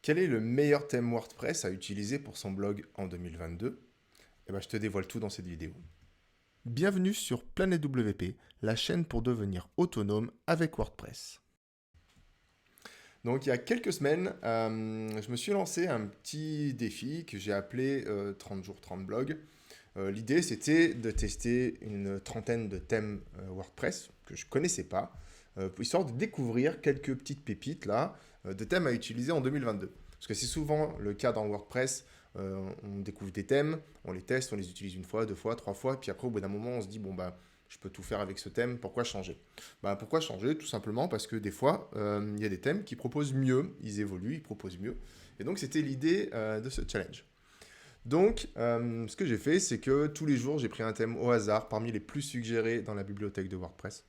Quel est le meilleur thème WordPress à utiliser pour son blog en 2022? Eh ben, je te dévoile tout dans cette vidéo. Bienvenue sur Planète WP, la chaîne pour devenir autonome avec WordPress. Donc il y a quelques semaines, je me suis lancé un petit défi que j'ai appelé 30 jours 30 blogs. L'idée c'était de tester une trentaine de thèmes WordPress que je ne connaissais pas, histoire de découvrir quelques petites pépites là, de thèmes à utiliser en 2022. Parce que c'est souvent le cas dans WordPress, on découvre des thèmes, on les teste, on les utilise une fois, deux fois, trois fois, puis après au bout d'un moment on se dit bon bah je peux tout faire avec ce thème, pourquoi changer? Pourquoi changer? Tout simplement parce que des fois il y a des thèmes qui proposent mieux, ils évoluent, ils proposent mieux. Et donc c'était l'idée de ce challenge. Donc, ce que j'ai fait, c'est que tous les jours, j'ai pris un thème au hasard parmi les plus suggérés dans la bibliothèque de WordPress.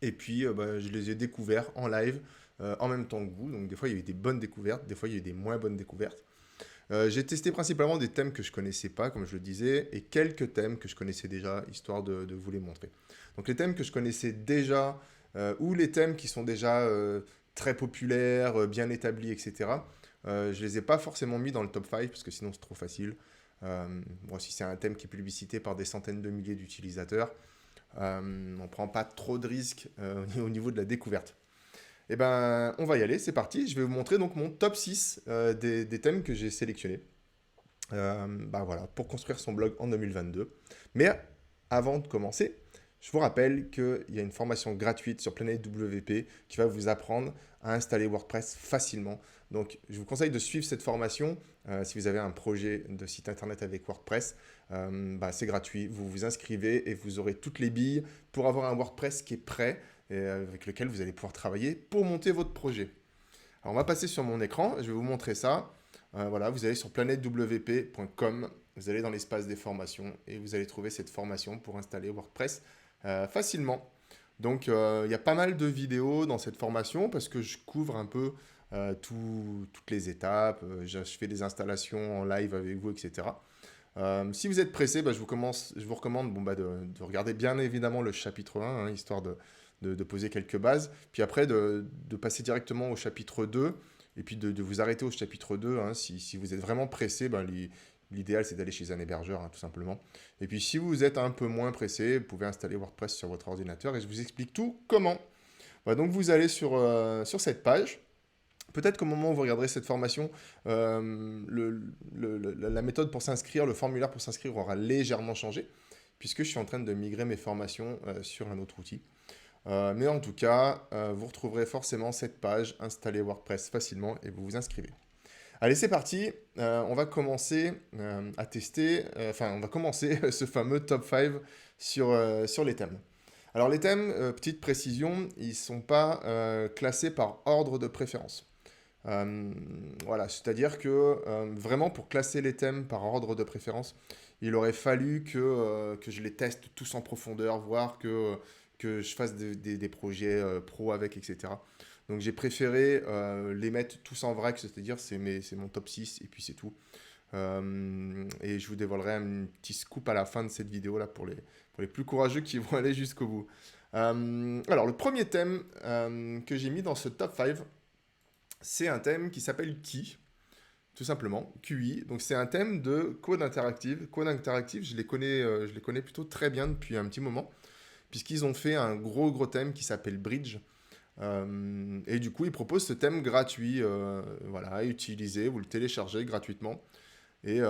Et puis, je les ai découverts en live en même temps que vous. Donc, des fois, il y a eu des bonnes découvertes, des fois, il y a eu des moins bonnes découvertes. J'ai testé principalement des thèmes que je ne connaissais pas, comme je le disais, et quelques thèmes que je connaissais déjà, histoire de vous les montrer. Donc, les thèmes que je connaissais déjà, ou les thèmes qui sont déjà très populaires, bien établis, etc., je ne les ai pas forcément mis dans le top 5 parce que sinon c'est trop facile. Bon, si c'est un thème qui est publicité par des centaines de milliers d'utilisateurs, on ne prend pas trop de risques au niveau de la découverte. Eh ben, on va y aller, c'est parti. Je vais vous montrer donc mon top 6 des thèmes que j'ai sélectionnés. Voilà, pour construire son blog en 2022. Mais avant de commencer, je vous rappelle qu'il y a une formation gratuite sur Planète WP qui va vous apprendre à installer WordPress facilement. Donc, je vous conseille de suivre cette formation si vous avez un projet de site internet avec WordPress. C'est gratuit, vous vous inscrivez et vous aurez toutes les billes pour avoir un WordPress qui est prêt et avec lequel vous allez pouvoir travailler pour monter votre projet. Alors, on va passer sur mon écran, je vais vous montrer ça. Voilà, vous allez sur planetewp.com, vous allez dans l'espace des formations et vous allez trouver cette formation pour installer WordPress facilement. Donc, il y a pas mal de vidéos dans cette formation parce que je couvre un peu toutes les étapes, je fais des installations en live avec vous, etc. Si vous êtes pressé, je vous recommande de regarder bien évidemment le chapitre 1, histoire de poser quelques bases, puis après de passer directement au chapitre 2, et puis de vous arrêter au chapitre 2. Si vous êtes vraiment pressé, l'idéal c'est d'aller chez un hébergeur, tout simplement. Et puis si vous êtes un peu moins pressé, vous pouvez installer WordPress sur votre ordinateur, et je vous explique tout comment. Donc vous allez sur cette page. Peut-être qu'au moment où vous regarderez cette formation, la méthode pour s'inscrire, le formulaire pour s'inscrire aura légèrement changé, puisque je suis en train de migrer mes formations sur un autre outil. Mais en tout cas, vous retrouverez forcément cette page, installer WordPress facilement, et vous vous inscrivez. Allez, c'est parti. On va commencer à tester, on va commencer ce fameux top 5 sur les thèmes. Alors les thèmes, petite précision, ils ne sont pas classés par ordre de préférence. Voilà, c'est-à-dire que vraiment pour classer les thèmes par ordre de préférence, il aurait fallu que je les teste tous en profondeur, voire que je fasse des projets pro avec, etc. Donc j'ai préféré les mettre tous en vrac, c'est-à-dire c'est mon top 6 et puis c'est tout. Et je vous dévoilerai un petit scoop à la fin de cette vidéo là pour les plus courageux qui vont aller jusqu'au bout. Alors le premier thème que j'ai mis dans ce top 5, c'est un thème qui s'appelle Key, tout simplement, QI. Donc c'est un thème de code interactive. Code interactive, je les connais plutôt très bien depuis un petit moment, puisqu'ils ont fait un gros thème qui s'appelle Bridge. Et du coup, ils proposent ce thème gratuit, voilà, à utiliser, vous le téléchargez gratuitement. Et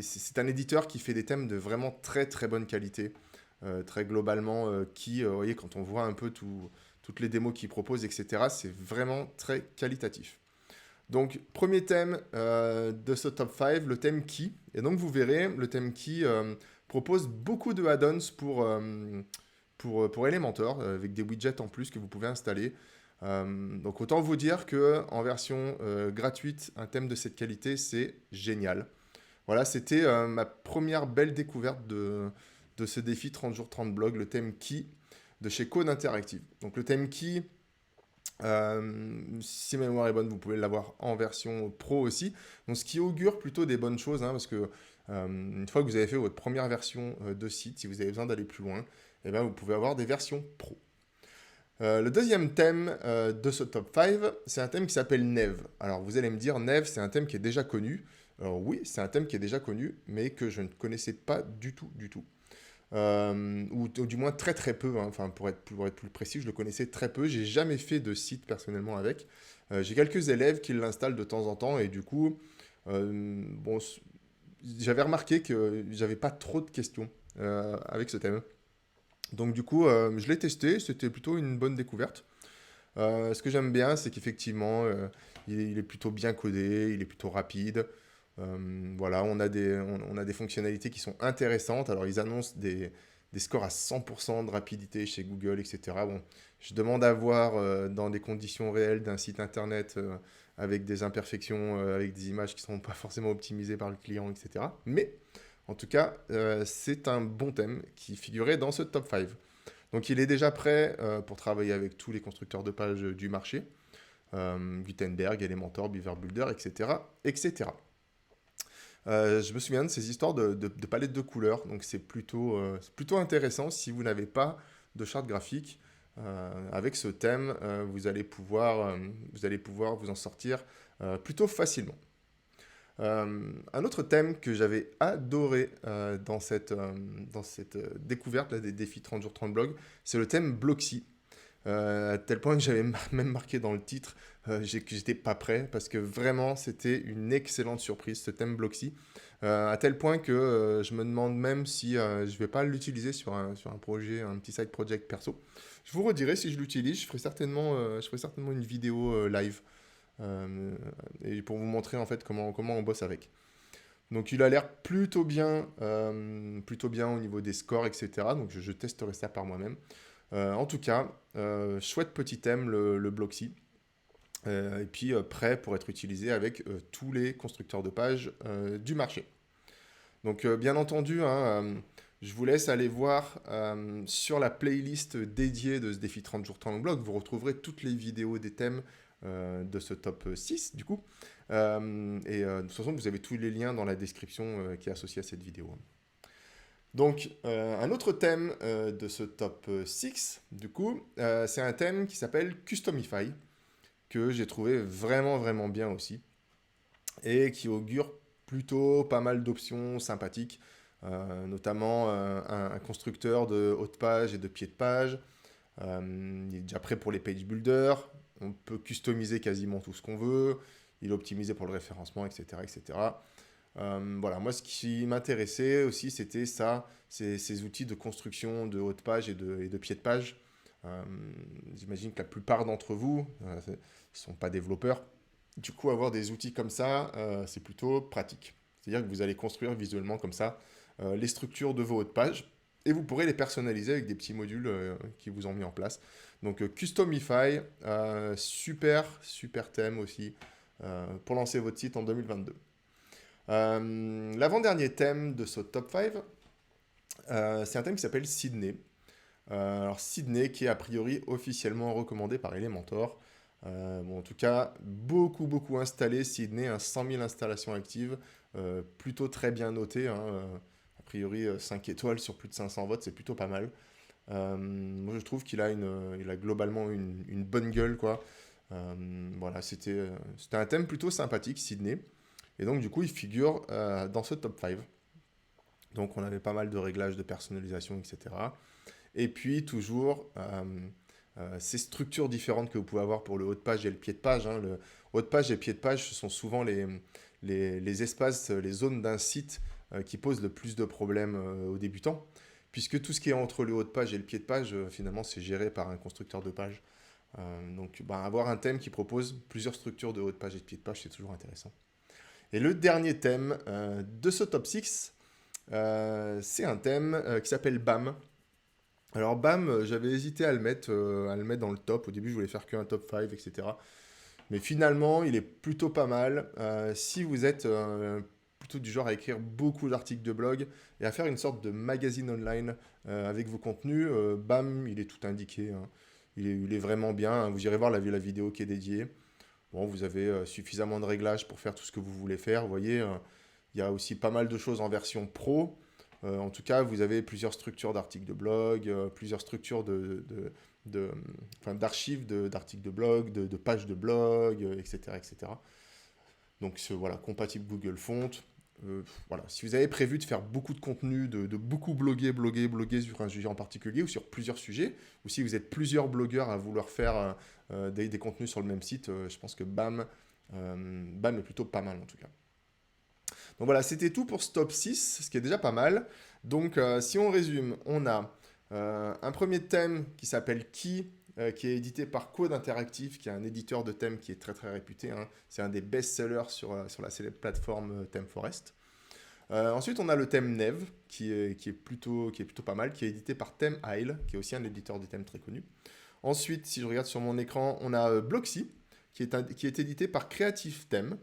c'est un éditeur qui fait des thèmes de vraiment très bonne qualité. Très globalement, vous voyez, quand on voit un peu toutes les démos qu'ils proposent, etc., c'est vraiment très qualitatif. Donc, premier thème de ce top 5, le thème Key. Et donc, vous verrez, le thème Key propose beaucoup de add-ons pour Elementor, avec des widgets en plus que vous pouvez installer. Donc, autant vous dire qu'en version gratuite, un thème de cette qualité, c'est génial. Voilà, c'était ma première belle découverte de ce défi 30 jours 30 blogs, le thème Key de chez Code Interactive. Donc, le thème Key, si ma mémoire est bonne, vous pouvez l'avoir en version pro aussi. Donc, ce qui augure plutôt des bonnes choses, parce que une fois que vous avez fait votre première version de site, si vous avez besoin d'aller plus loin, vous pouvez avoir des versions pro. Le deuxième thème de ce top 5, c'est un thème qui s'appelle Neve. Alors vous allez me dire, Neve, c'est un thème qui est déjà connu. Alors oui, c'est un thème qui est déjà connu, mais que je ne connaissais pas du tout, du tout. Ou du moins très très peu, hein. Enfin pour être plus précis, je le connaissais très peu. J'ai jamais fait de site personnellement avec. J'ai quelques élèves qui l'installent de temps en temps et du coup, bon, j'avais remarqué que j'avais pas trop de questions avec ce thème. Donc du coup, je l'ai testé, c'était plutôt une bonne découverte. Ce que j'aime bien, c'est qu'effectivement, il est plutôt bien codé, il est plutôt rapide. Voilà, on a des fonctionnalités qui sont intéressantes. Alors, ils annoncent des scores à 100% de rapidité chez Google, etc. Bon, je demande à voir dans des conditions réelles d'un site internet avec des imperfections, avec des images qui ne sont pas forcément optimisées par le client, etc. Mais, en tout cas, c'est un bon thème qui figurait dans ce top 5. Donc, il est déjà prêt pour travailler avec tous les constructeurs de pages du marché. Gutenberg, Elementor, Beaver Builder, etc. etc. Je me souviens de ces histoires de palettes de couleurs, donc c'est plutôt intéressant si vous n'avez pas de charte graphique. Avec ce thème, vous allez pouvoir vous en sortir plutôt facilement. Un autre thème que j'avais adoré dans cette découverte là, des défis 30 jours 30 blogs, c'est le thème Blocksy. À tel point que j'avais même marqué dans le titre que j'étais pas prêt parce que vraiment c'était une excellente surprise ce thème Blocksy. À tel point que je me demande même si je vais pas l'utiliser sur un projet, un petit side project perso. Je vous redirai si je l'utilise, je ferai certainement une vidéo live euh, et pour vous montrer en fait comment on bosse avec. Donc il a l'air plutôt bien au niveau des scores, etc. Donc je testerai ça par moi-même. En tout cas, chouette petit thème, le Blocksy. Et puis prêt pour être utilisé avec tous les constructeurs de pages du marché. Donc bien entendu, hein, je vous laisse aller voir sur la playlist dédiée de ce défi 30 jours 30 blogs. Vous retrouverez toutes les vidéos des thèmes de ce top 6 du coup. De toute façon, vous avez tous les liens dans la description qui est associée à cette vidéo. Donc, un autre thème de ce top 6, du coup, c'est un thème qui s'appelle Customify, que j'ai trouvé vraiment, vraiment bien aussi, et qui augure plutôt pas mal d'options sympathiques, notamment un constructeur de haut de page et de pied de page. Il est déjà prêt pour les page builders, on peut customiser quasiment tout ce qu'on veut, il est optimisé pour le référencement, etc. etc. Voilà, moi ce qui m'intéressait aussi, c'était ça, ces outils de construction de haut de page et de pied de page. Euh, J'imagine que la plupart d'entre vous ne sont pas développeurs. Du coup, avoir des outils comme ça, c'est plutôt pratique. C'est-à-dire que vous allez construire visuellement comme ça les structures de vos hauts de page et vous pourrez les personnaliser avec des petits modules qui vous ont mis en place. Donc Customify, super thème aussi pour lancer votre site en 2022. L'avant-dernier thème de ce top 5, c'est un thème qui s'appelle Sydney. Alors Sydney qui est a priori officiellement recommandé par Elementor. Bon, en tout cas, beaucoup installé. Sydney, 100 000 installations actives, plutôt très bien noté, hein, a priori 5 étoiles sur plus de 500 votes, c'est plutôt pas mal. Moi je trouve il a globalement une bonne gueule, quoi. Voilà, c'était un thème plutôt sympathique, Sydney. Et donc, du coup, il figure dans ce top 5. Donc, on avait pas mal de réglages de personnalisation, etc. Et puis, toujours, ces structures différentes que vous pouvez avoir pour le haut de page et le pied de page, hein. Le haut de page et le pied de page, ce sont souvent les espaces, les zones d'un site qui posent le plus de problèmes aux débutants. Puisque tout ce qui est entre le haut de page et le pied de page, finalement, c'est géré par un constructeur de page. Donc, avoir un thème qui propose plusieurs structures de haut de page et de pied de page, c'est toujours intéressant. Et le dernier thème de ce top 6, c'est un thème qui s'appelle BAM. Alors BAM, j'avais hésité à le mettre dans le top. Au début, je voulais faire qu'un top 5, etc. Mais finalement, il est plutôt pas mal. Si vous êtes plutôt du genre à écrire beaucoup d'articles de blog et à faire une sorte de magazine online avec vos contenus, BAM, il est tout indiqué, hein. Il est vraiment bien, hein. Vous irez voir la vidéo qui est dédiée. Bon, vous avez suffisamment de réglages pour faire tout ce que vous voulez faire. Vous voyez, il y a aussi pas mal de choses en version pro. En tout cas, vous avez plusieurs structures d'articles de blog, plusieurs structures d'archives d'articles de blog, de pages de blog, etc., etc. Donc voilà, compatible Google Font. Voilà. Si vous avez prévu de faire beaucoup de contenu, de beaucoup bloguer sur un sujet en particulier ou sur plusieurs sujets, ou si vous êtes plusieurs blogueurs à vouloir faire des contenus sur le même site, je pense que BAM est plutôt pas mal en tout cas. Donc voilà, c'était tout pour ce top 6, ce qui est déjà pas mal. Donc si on résume, on a un premier thème qui s'appelle Key, qui est édité par Code Interactive, qui est un éditeur de thèmes qui est très très réputé. Hein. C'est un des best-sellers sur la célèbre plateforme ThemeForest. Ensuite, on a le thème Neve, qui est plutôt pas mal, qui est édité par ThemeIsle, qui est aussi un éditeur de thèmes très connu. Ensuite, si je regarde sur mon écran, on a Blocksy, qui est édité par Creative Theme.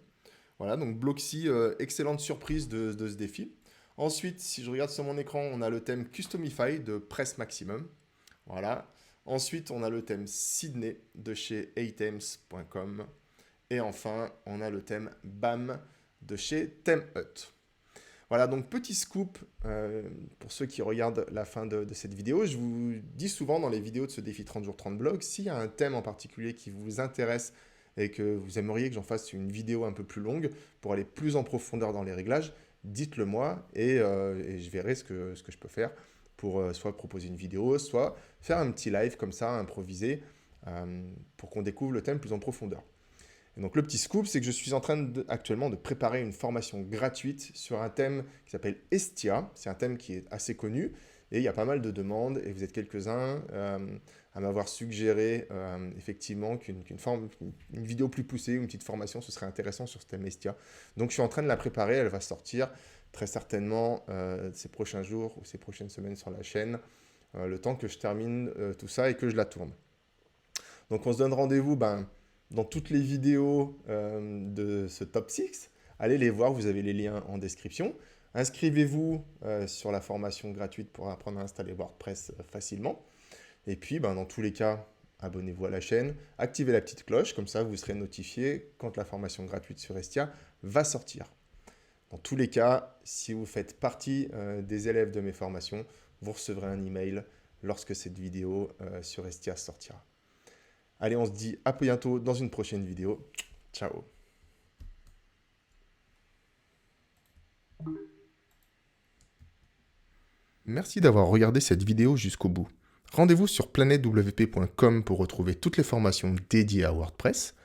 Voilà, donc Blocksy, excellente surprise de ce défi. Ensuite, si je regarde sur mon écran, on a le thème Customify de Press Maximum. Voilà. Ensuite, on a le thème Sydney de chez athems.com. Et enfin, on a le thème BAM de chez ThemeHut. Voilà, donc petit scoop pour ceux qui regardent la fin de cette vidéo. Je vous dis souvent dans les vidéos de ce défi 30 jours 30 blogs, s'il y a un thème en particulier qui vous intéresse et que vous aimeriez que j'en fasse une vidéo un peu plus longue pour aller plus en profondeur dans les réglages, dites-le moi et je verrai ce que je peux faire pour soit proposer une vidéo, soit faire un petit live comme ça, improvisé, pour qu'on découvre le thème plus en profondeur. Et donc le petit scoop, c'est que je suis en train actuellement de préparer une formation gratuite sur un thème qui s'appelle Estia. C'est un thème qui est assez connu et il y a pas mal de demandes et vous êtes quelques-uns à m'avoir suggéré effectivement qu'une vidéo plus poussée ou une petite formation, ce serait intéressant sur ce thème Estia. Donc je suis en train de la préparer, elle va sortir très certainement ces prochains jours ou ces prochaines semaines sur la chaîne, le temps que je termine tout ça et que je la tourne. Donc on se donne rendez-vous dans toutes les vidéos de ce top 6. Allez les voir, vous avez les liens en description. Inscrivez-vous sur la formation gratuite pour apprendre à installer WordPress facilement. Et puis, dans tous les cas, abonnez-vous à la chaîne, activez la petite cloche, comme ça vous serez notifié quand la formation gratuite sur Estia va sortir. Dans tous les cas, si vous faites partie des élèves de mes formations, vous recevrez un email lorsque cette vidéo sur Estia sortira. Allez, on se dit à bientôt dans une prochaine vidéo. Ciao. Merci d'avoir regardé cette vidéo jusqu'au bout. Rendez-vous sur planetwp.com pour retrouver toutes les formations dédiées à WordPress.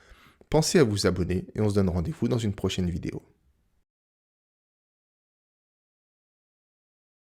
Pensez à vous abonner et on se donne rendez-vous dans une prochaine vidéo.